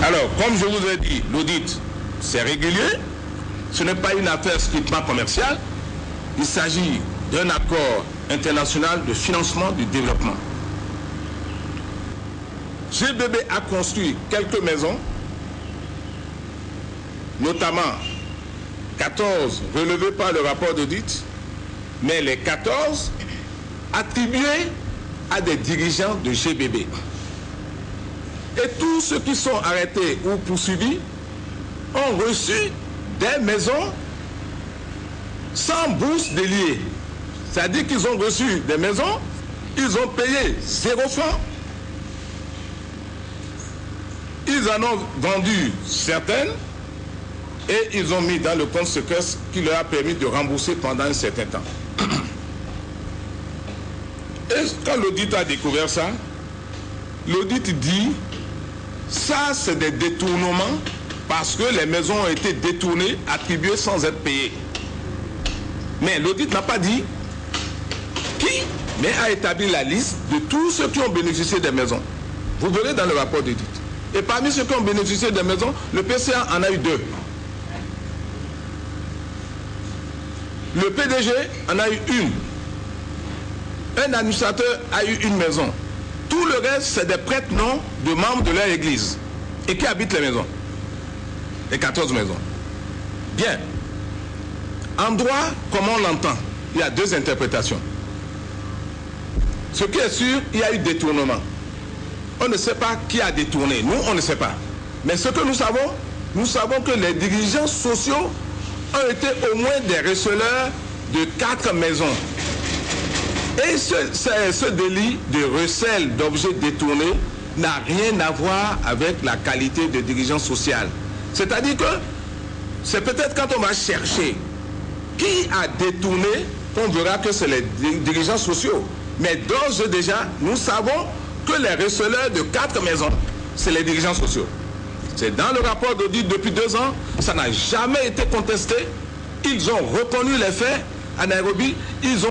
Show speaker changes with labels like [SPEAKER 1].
[SPEAKER 1] Alors, comme je vous ai dit, l'audit, c'est régulier. Ce n'est pas une affaire strictement commerciale. Il s'agit d'un accord international de financement du développement. GBB a construit quelques maisons, notamment 14 relevées par le rapport d'audit, mais les 14 attribués à des dirigeants de GBB. Et tous ceux qui sont arrêtés ou poursuivis ont reçu des maisons sans bourse déliée. C'est-à-dire qu'ils ont reçu des maisons, ils ont payé 0 francs, ils en ont vendu certaines et ils ont mis dans le compte secret qui leur a permis de rembourser pendant un certain temps. Et quand l'audit a découvert ça, l'audit dit ça c'est des détournements parce que les maisons ont été détournées, attribuées sans être payées. Mais l'audit n'a pas dit qui, mais a établi la liste de tous ceux qui ont bénéficié des maisons. Vous verrez dans le rapport d'audit. Et parmi ceux qui ont bénéficié des maisons, le PCA en a eu 2. Le PDG en a eu 1. Un administrateur a eu 1 maison. Tout le reste, c'est des prêtres non de membres de leur église. Et qui habitent les maisons. Les 14 maisons. Bien. En droit, comme on l'entend, il y a 2 interprétations. Ce qui est sûr, il y a eu détournement. On ne sait pas qui a détourné. Nous, on ne sait pas. Mais ce que nous savons que les dirigeants sociaux ont été au moins des receleurs de 4 maisons. Et ce délit de recel d'objets détournés n'a rien à voir avec la qualité de dirigeant social. C'est-à-dire que c'est peut-être quand on va chercher qui a détourné qu'on verra que c'est les dirigeants sociaux. Mais d'ores et déjà, nous savons que les receleurs de 4 maisons, c'est les dirigeants sociaux. C'est dans le rapport d'audit depuis 2 ans, ça n'a jamais été contesté. Ils ont reconnu les faits à Nairobi, ils ont